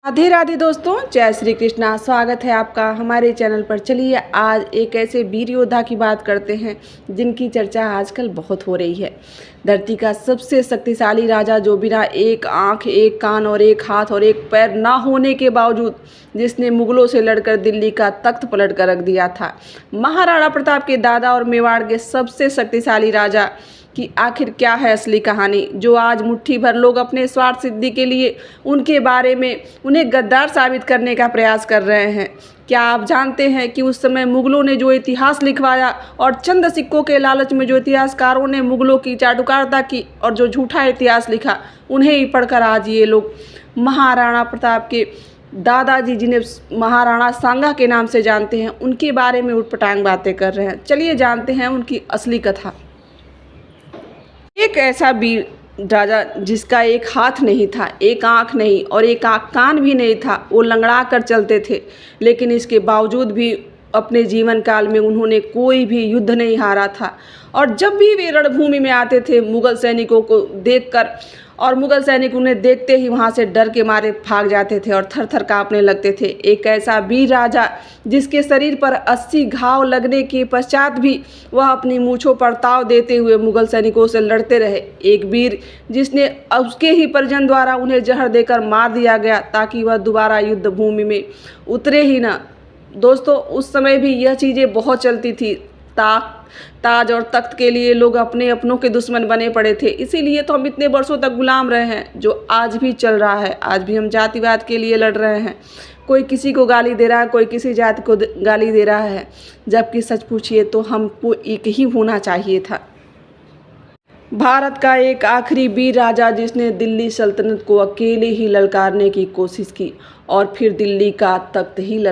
राधे राधे दोस्तों, जय श्री कृष्णा। स्वागत है आपका हमारे चैनल पर। चलिए आज एक ऐसे वीर योद्धा की बात करते हैं जिनकी चर्चा आजकल बहुत हो रही है। धरती का सबसे शक्तिशाली राजा जो बिना एक आंख, एक कान और एक हाथ और एक पैर ना होने के बावजूद जिसने मुगलों से लड़कर दिल्ली का तख्त पलट कर रख दिया था। महाराणा प्रताप के दादा और मेवाड़ के सबसे शक्तिशाली राजा कि आखिर क्या है असली कहानी, जो आज मुट्ठी भर लोग अपने स्वार्थ सिद्धि के लिए उनके बारे में उन्हें गद्दार साबित करने का प्रयास कर रहे हैं। क्या आप जानते हैं कि उस समय मुगलों ने जो इतिहास लिखवाया और चंद सिक्कों के लालच में जो इतिहासकारों ने मुगलों की चाटुकारिता की और जो झूठा इतिहास लिखा, उन्हें ही पढ़कर आज ये लोग महाराणा प्रताप के दादाजी, जिन्हें महाराणा सांगा के नाम से जानते हैं, उनके बारे में उटपटांग बातें कर रहे हैं। चलिए जानते हैं उनकी असली कथा। एक ऐसा वीर राजा जिसका एक हाथ नहीं था, एक आंख नहीं और एक कान भी नहीं था। वो लंगड़ा कर चलते थे, लेकिन इसके बावजूद भी अपने जीवन काल में उन्होंने कोई भी युद्ध नहीं हारा था। और जब भी वे रणभूमि में आते थे, मुगल सैनिकों को देखकर और मुगल सैनिक उन्हें देखते ही वहाँ से डर के मारे भाग जाते थे और थर थर काँपने लगते थे। एक ऐसा वीर राजा जिसके शरीर पर 80 घाव लगने के पश्चात भी वह अपनी मूँछों पर ताव देते हुए मुगल सैनिकों से लड़ते रहे। एक वीर जिसने उसके ही परिजन द्वारा उन्हें जहर देकर मार दिया गया ताकि वह दोबारा युद्ध भूमि में उतरे ही ना। दोस्तों, उस समय भी यह चीज़ें बहुत चलती थी। ताज और तख्त के लिए लोग अपने अपनों के दुश्मन बने पड़े थे। इसीलिए तो हम इतने वर्षों तक गुलाम रहे हैं, जो आज भी चल रहा है। आज भी हम जातिवाद के लिए लड़ रहे हैं। कोई किसी को गाली दे रहा है, कोई किसी जाति को गाली दे रहा है, जबकि सच पूछिए तो हमको एक ही होना चाहिए था। भारत का एक आखिरी वीर राजा जिसने दिल्ली सल्तनत को अकेले ही ललकारने की कोशिश की और फिर दिल्ली का तख्त ही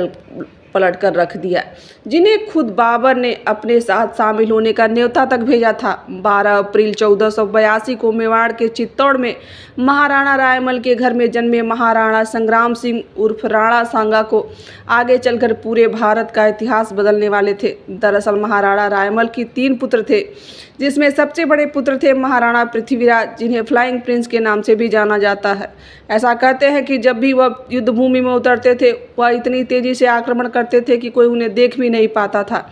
पलट कर रख दिया, जिन्हें खुद बाबर ने अपने साथ शामिल होने का न्योता तक भेजा था। 12 अप्रैल 1482 को मेवाड़ के चित्तौड़ में महाराणा रायमल के घर में जन्मे महाराणा संग्राम सिंह उर्फ राणा सांगा को आगे चलकर पूरे भारत का इतिहास बदलने वाले थे। दरअसल महाराणा रायमल की 3 पुत्र थे, जिसमें सबसे बड़े पुत्र थे महाराणा पृथ्वीराज, जिन्हें फ्लाइंग प्रिंस के नाम से भी जाना जाता है। ऐसा कहते हैं कि जब भी वह युद्ध भूमि में उतरते थे, वह इतनी तेजी से आक्रमण करते थे कि कोई उन्हें देख भी नहीं पाता था।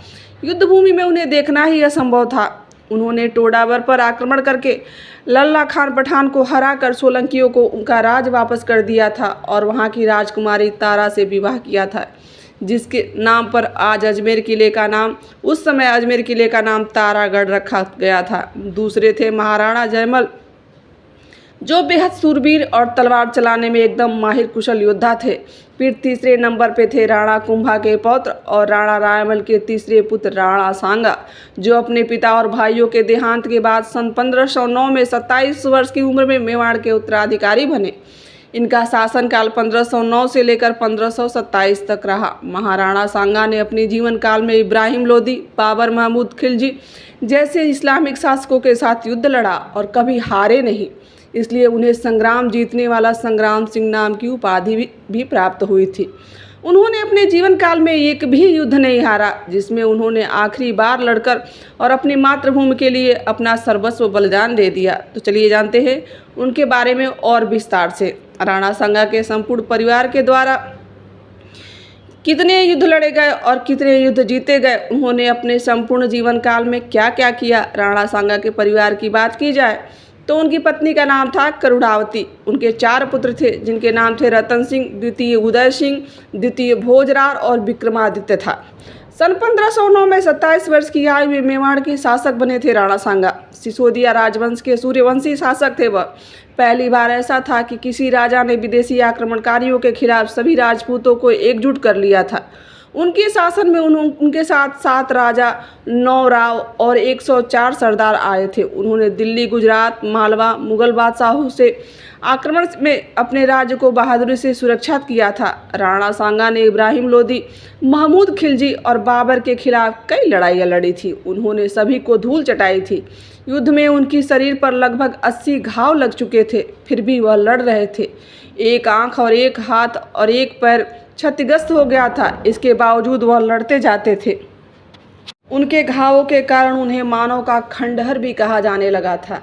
युद्ध भूमि में उन्हें देखना ही असंभव था। उन्होंने टोडावर पर आक्रमण करके लल्ला खान पठान को हराकर सोलंकियों को उनका राज वापस कर दिया था और वहाँ की राजकुमारी तारा से विवाह किया था, जिसके नाम पर आज अजमेर किले का नाम, उस समय अजमेर किले का नाम तारागढ़ रखा गया था। दूसरे थे महाराणा जयमल, जो बेहद सूरवीर और तलवार चलाने में एकदम माहिर कुशल योद्धा थे। फिर तीसरे नंबर पे थे राणा कुंभा के पौत्र और राणा रायमल के तीसरे पुत्र राणा सांगा, जो अपने पिता और भाइयों के देहांत के बाद सन 1509 में 27 वर्ष की उम्र में मेवाड़ के उत्तराधिकारी बने। इनका शासनकाल 1509 से लेकर 1527 तक रहा। महाराणा सांगा ने अपने जीवन काल में इब्राहिम लोदी, बाबर महमूद खिलजी जैसे इस्लामिक शासकों के साथ युद्ध लड़ा और कभी हारे नहीं। इसलिए उन्हें संग्राम जीतने वाला संग्राम सिंह नाम की उपाधि भी प्राप्त हुई थी। उन्होंने अपने जीवन काल में एक भी युद्ध नहीं हारा, जिसमें उन्होंने आखिरी बार लड़कर और अपनी मातृभूमि के लिए अपना सर्वस्व बलिदान दे दिया। तो चलिए जानते हैं उनके बारे में और विस्तार से। राणा सांगा के संपूर्ण परिवार के द्वारा कितने युद्ध लड़े गए और कितने युद्ध जीते गए, उन्होंने अपने संपूर्ण जीवन काल में क्या क्या किया। राणा सांगा के परिवार की बात की जाए तो उनकी पत्नी का नाम था करुणावती। उनके 4 पुत्र थे, जिनके नाम थे रतन सिंह, द्वितीय उदय सिंह, द्वितीय भोजरार और विक्रमादित्य था। सन 1509 में 27 वर्ष की आयु में मेवाड़ के शासक बने थे राणा सांगा। सिसोदिया राजवंश के सूर्यवंशी शासक थे वह। पहली बार ऐसा था कि किसी राजा ने विदेशी आक्रमणकारियों के खिलाफ सभी राजपूतों को एकजुट कर लिया था। उनके शासन में उनके साथ 7 राजा, 9 राव और 104 सरदार आए थे। उन्होंने दिल्ली, गुजरात, मालवा मुगल बादशाहों से आक्रमण में अपने राज्य को बहादुरी से सुरक्षित किया था। राणा सांगा ने इब्राहिम लोदी, महमूद खिलजी और बाबर के खिलाफ कई लड़ाइयाँ लड़ी थी। उन्होंने सभी को धूल चटाई थी। युद्ध में उनकी शरीर पर लगभग 80 घाव लग चुके थे, फिर भी वह लड़ रहे थे। एक आंख और एक हाथ और एक पैर क्षतिग्रस्त हो गया था, इसके बावजूद वह लड़ते जाते थे। उनके घावों के कारण उन्हें मानव का खंडहर भी कहा जाने लगा था।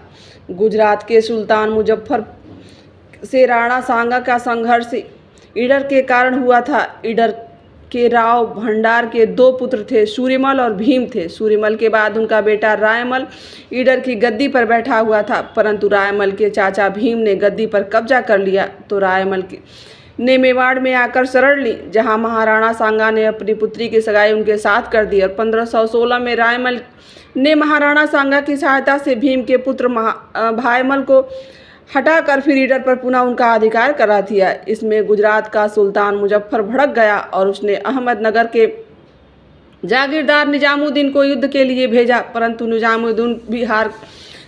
गुजरात के सुल्तान मुजफ्फर से राणा सांगा का संघर्ष ईडर के कारण हुआ था। ईडर के राव भंडार के 2 पुत्र थे, सूर्यमल और भीम थे। सूर्यमल के बाद उनका बेटा रायमल ईडर की गद्दी पर बैठा हुआ था, परंतु रायमल के चाचा भीम ने गद्दी पर कब्जा कर लिया तो रायमल ने मेवाड़ में आकर शरण ली, जहां महाराणा सांगा ने अपनी पुत्री की सगाई उनके साथ कर दी और 1516 में रायमल ने महाराणा सांगा की सहायता से भीम के पुत्र भाईमल को हटाकर फिर ईडर पर पुनः उनका अधिकार करा दिया। इसमें गुजरात का सुल्तान मुजफ्फर भड़क गया और उसने अहमदनगर के जागीरदार निजामुद्दीन को युद्ध के लिए भेजा, परंतु निजामुद्दीन भी हार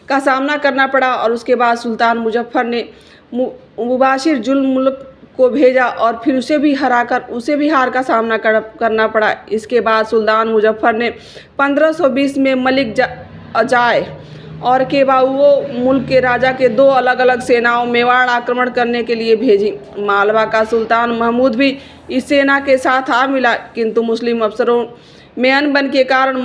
का सामना करना पड़ा और उसके बाद सुल्तान मुजफ्फर ने मुबाशिर जुल मुल्क को भेजा और फिर उसे भी हार का सामना करना पड़ा। इसके बाद सुल्तान मुजफ्फर ने 1520 में मलिक अजाय और केबाउओ मुल्क के राजा के 2 अलग अलग सेनाओं मेवाड़ आक्रमण करने के लिए भेजी। मालवा का सुल्तान महमूद भी इस सेना के साथ आ मिला, किंतु मुस्लिम अफसरों में अनबन के कारण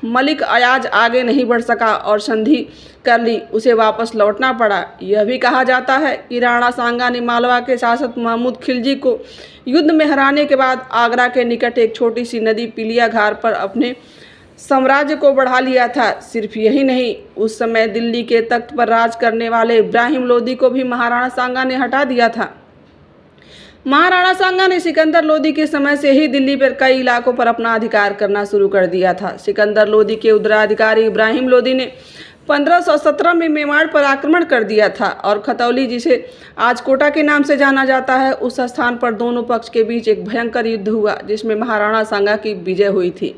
मलिक अयाज आगे नहीं बढ़ सका और संधि कर ली, उसे वापस लौटना पड़ा। यह भी कहा जाता है कि राणा सांगा ने मालवा के शासक महमूद खिलजी को युद्ध में हराने के बाद आगरा के निकट एक छोटी सी नदी पिलिया घाट पर अपने साम्राज्य को बढ़ा लिया था। सिर्फ यही नहीं, उस समय दिल्ली के तख्त पर राज करने वाले इब्राहिम लोदी को भी महाराणा सांगा ने हटा दिया था। महाराणा सांगा ने सिकंदर लोदी के समय से ही दिल्ली पर कई इलाकों पर अपना अधिकार करना शुरू कर दिया था। सिकंदर लोदी के उत्तराधिकारी इब्राहिम लोदी ने 1517 में मेवाड़ पर आक्रमण कर दिया था और खतौली, जिसे आज कोटा के नाम से जाना जाता है, उस स्थान पर दोनों पक्ष के बीच एक भयंकर युद्ध हुआ, जिसमें महाराणा सांगा की विजय हुई थी।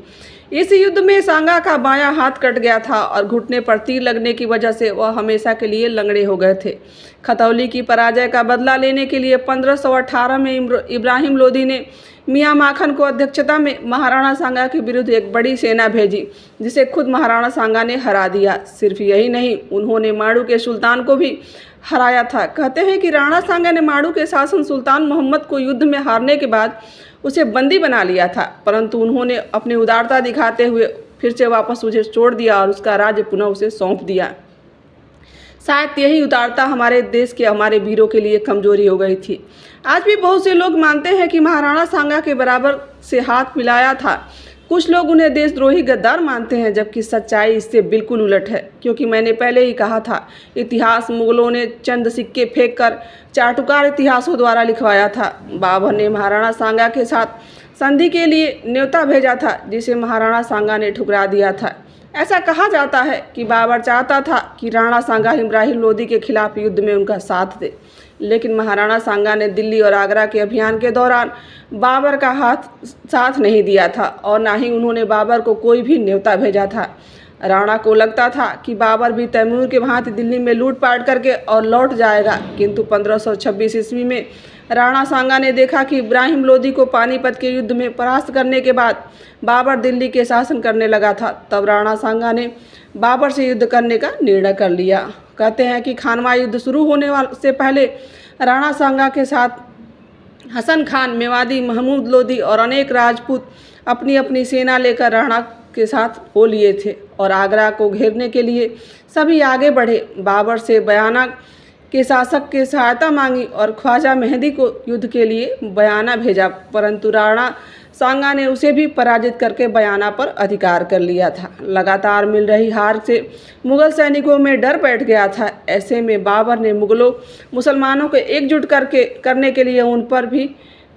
इस युद्ध में सांगा का बायां हाथ कट गया था और घुटने पर तीर लगने की वजह से वह हमेशा के लिए लंगड़े हो गए थे। खतौली की पराजय का बदला लेने के लिए 1518 में इब्राहिम लोदी ने मियाँ माखन को अध्यक्षता में महाराणा सांगा के विरुद्ध एक बड़ी सेना भेजी, जिसे खुद महाराणा सांगा ने हरा दिया। सिर्फ यही नहीं, उन्होंने माड़ू के सुल्तान को भी हराया था। कहते हैं कि राणा सांगा ने माड़ू के शासन सुल्तान मोहम्मद को युद्ध में हारने के बाद उसे बंदी बना लिया था, परंतु उन्होंने अपनी उदारता दिखाते हुए फिर से वापस उसे छोड़ दिया और उसका राज्य पुनः उसे सौंप दिया। शायद यही उदारता हमारे देश के हमारे वीरों के लिए कमजोरी हो गई थी। आज भी बहुत से लोग मानते हैं कि महाराणा सांगा के बराबर से हाथ मिलाया था। कुछ लोग उन्हें देशद्रोही गद्दार मानते हैं, जबकि सच्चाई इससे बिल्कुल उलट है, क्योंकि मैंने पहले ही कहा था, इतिहास मुगलों ने चंद सिक्के फेंक कर चाटुकार इतिहासों द्वारा लिखवाया था। बाबर ने महाराणा सांगा के साथ संधि के लिए न्योता भेजा था, जिसे महाराणा सांगा ने ठुकरा दिया था। ऐसा कहा जाता है कि बाबर चाहता था कि राणा सांगा इब्राहिम लोदी के खिलाफ युद्ध में उनका साथ दे, लेकिन महाराणा सांगा ने दिल्ली और आगरा के अभियान के दौरान बाबर का साथ नहीं दिया था और ना ही उन्होंने बाबर को कोई भी न्योता भेजा था। राणा को लगता था कि बाबर भी तैमूर के भांति दिल्ली में लूटपाट करके और लौट जाएगा, किंतु 1526 ईस्वी में राणा सांगा ने देखा कि इब्राहिम लोदी को पानीपत के युद्ध में परास्त करने के बाद बाबर दिल्ली के शासन करने लगा था। तब राणा सांगा ने बाबर से युद्ध करने का निर्णय कर लिया। कहते हैं कि खानवा युद्ध शुरू होने से पहले राणा सांगा के साथ हसन खान, मेवादी, महमूद लोदी और अनेक राजपूत अपनी अपनी सेना लेकर राणा के साथ हो लिए थे और आगरा को घेरने के लिए सभी आगे बढ़े। बाबर से बयाना के शासक की सहायता मांगी और ख्वाजा मेहदी को युद्ध के लिए बयाना भेजा, परंतु राणा सांगा ने उसे भी पराजित करके बयाना पर अधिकार कर लिया था। लगातार मिल रही हार से मुगल सैनिकों में डर बैठ गया था। ऐसे में बाबर ने मुसलमानों को एकजुट करने के लिए उन पर भी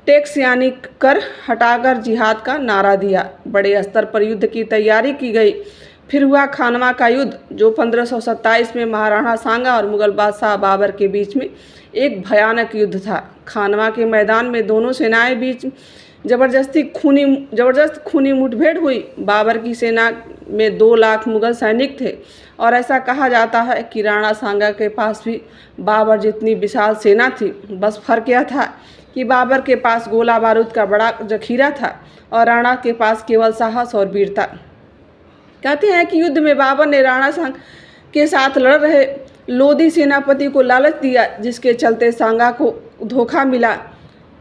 टैक्स यानी कर हटाकर जिहाद का नारा दिया। बड़े स्तर पर युद्ध की तैयारी की गई। फिर हुआ खानवा का युद्ध, जो 1527 में महाराणा सांगा और मुगल बादशाह बाबर के बीच में एक भयानक युद्ध था। खानवा के मैदान में दोनों सेनाएं बीच जबरदस्त खूनी मुठभेड़ हुई। बाबर की सेना में 2 लाख मुगल सैनिक थे और ऐसा कहा जाता है कि राणा सांगा के पास भी बाबर जितनी विशाल सेना थी। बस फर्क यह था कि बाबर के पास गोला बारूद का बड़ा जखीरा था और राणा के पास केवल साहस और वीरता। कहते हैं कि युद्ध में बाबर ने राणा सांगा के साथ लड़ रहे लोदी सेनापति को लालच दिया, जिसके चलते सांगा को धोखा मिला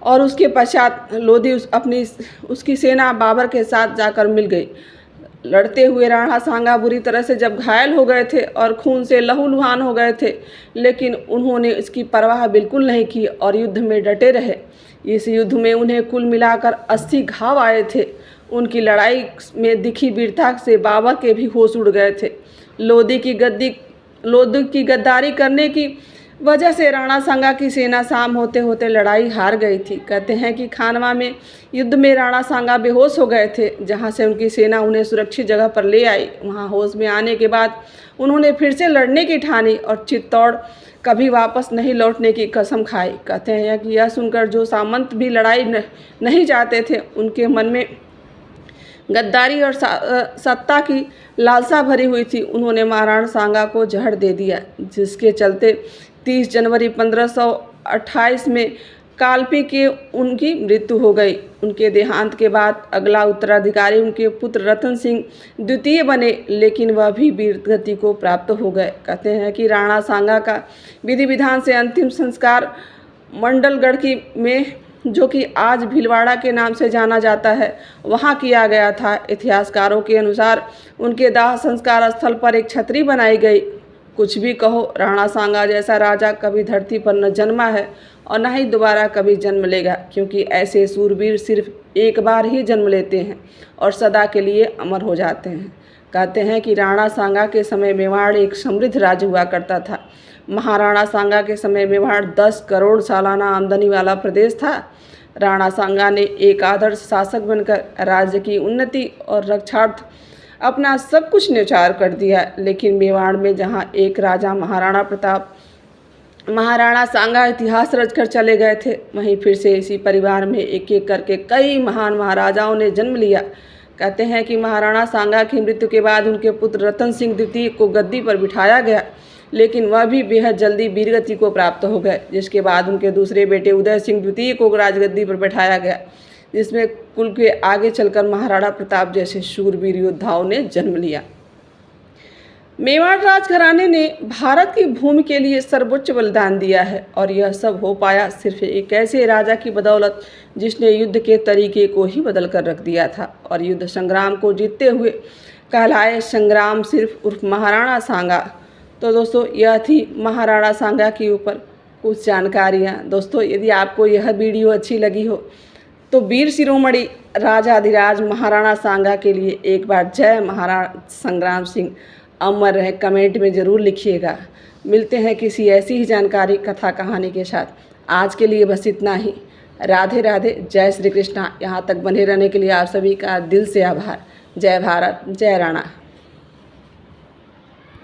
और उसके पश्चात लोदी उसकी सेना बाबर के साथ जाकर मिल गई। लड़ते हुए राणा सांगा बुरी तरह से जब घायल हो गए थे और खून से लहूलुहान हो गए थे, लेकिन उन्होंने इसकी परवाह बिल्कुल नहीं की और युद्ध में डटे रहे। इस युद्ध में उन्हें कुल मिलाकर 80 घाव आए थे। उनकी लड़ाई में दिखी वीरता से बाबर के भी होश उड़ गए थे। लोदी की गद्दारी करने की वजह से राणा सांगा की सेना शाम होते होते लड़ाई हार गई थी। कहते हैं कि खानवा में युद्ध में राणा सांगा बेहोश हो गए थे, जहां से उनकी सेना उन्हें सुरक्षित जगह पर ले आई। वहां होश में आने के बाद उन्होंने फिर से लड़ने की ठानी और चित्तौड़ कभी वापस नहीं लौटने की कसम खाई। कहते हैं कि यह सुनकर जो सामंत भी लड़ाई नहीं चाहते थे, उनके मन में गद्दारी और सत्ता की लालसा भरी हुई थी। उन्होंने महाराणा सांगा को जहर दे दिया, जिसके चलते 30 जनवरी 1528 में कालपी की उनकी मृत्यु हो गई। उनके देहांत के बाद अगला उत्तराधिकारी उनके पुत्र रतन सिंह द्वितीय बने, लेकिन वह भी वीरगति को प्राप्त हो गए। कहते हैं कि राणा सांगा का विधि विधान से अंतिम संस्कार मंडलगढ़ में, जो कि आज भीलवाड़ा के नाम से जाना जाता है, वहाँ किया गया था। इतिहासकारों के अनुसार उनके दाह संस्कार स्थल पर एक छतरी बनाई गई। कुछ भी कहो, राणा सांगा जैसा राजा कभी धरती पर न जन्मा है और न ही दोबारा कभी जन्म लेगा, क्योंकि ऐसे सूरवीर सिर्फ एक बार ही जन्म लेते हैं और सदा के लिए अमर हो जाते हैं। कहते हैं कि राणा सांगा के समय मेवाड़ एक समृद्ध राज्य हुआ करता था। महाराणा सांगा के समय मेवाड़ 10 करोड़ सालाना आमदनी वाला प्रदेश था। राणा सांगा ने एक आदर्श शासक बनकर राज्य की उन्नति और रक्षार्थ अपना सब कुछ न्यौछावर कर दिया। लेकिन मेवाड़ में जहां एक राजा महाराणा सांगा इतिहास रचकर चले गए थे, वहीं फिर से इसी परिवार में एक एक करके कई महान महाराजाओं ने जन्म लिया। कहते हैं कि महाराणा सांगा की मृत्यु के बाद उनके पुत्र रतन सिंह द्वितीय को गद्दी पर बिठाया गया, लेकिन वह भी बेहद जल्दी वीरगति को प्राप्त हो गए। जिसके बाद उनके दूसरे बेटे उदय सिंह द्वितीय को राजगद्दी पर बैठाया गया, जिसमें कुल के आगे चलकर महाराणा प्रताप जैसे शूरवीर योद्धाओं ने जन्म लिया। मेवाड़ राजघराने ने भारत की भूमि के लिए सर्वोच्च बलिदान दिया है, और यह सब हो पाया सिर्फ एक ऐसे राजा की बदौलत जिसने युद्ध के तरीके को ही बदल कर रख दिया था और युद्ध संग्राम को जीतते हुए कहलाए संग्राम सिर्फ उर्फ महाराणा सांगा। तो दोस्तों, यह थी महाराणा सांगा के ऊपर कुछ जानकारियाँ। दोस्तों, यदि आपको यह वीडियो अच्छी लगी हो तो वीर शिरोमणि राजाधिराज महाराणा सांगा के लिए एक बार जय महाराणा संग्राम सिंह अमर रहे कमेंट में ज़रूर लिखिएगा। मिलते हैं किसी ऐसी ही जानकारी कथा कहानी के साथ। आज के लिए बस इतना ही। राधे राधे, जय श्री कृष्णा। यहाँ तक बने रहने के लिए आप सभी का दिल से आभार। जय भारत, जय राणा।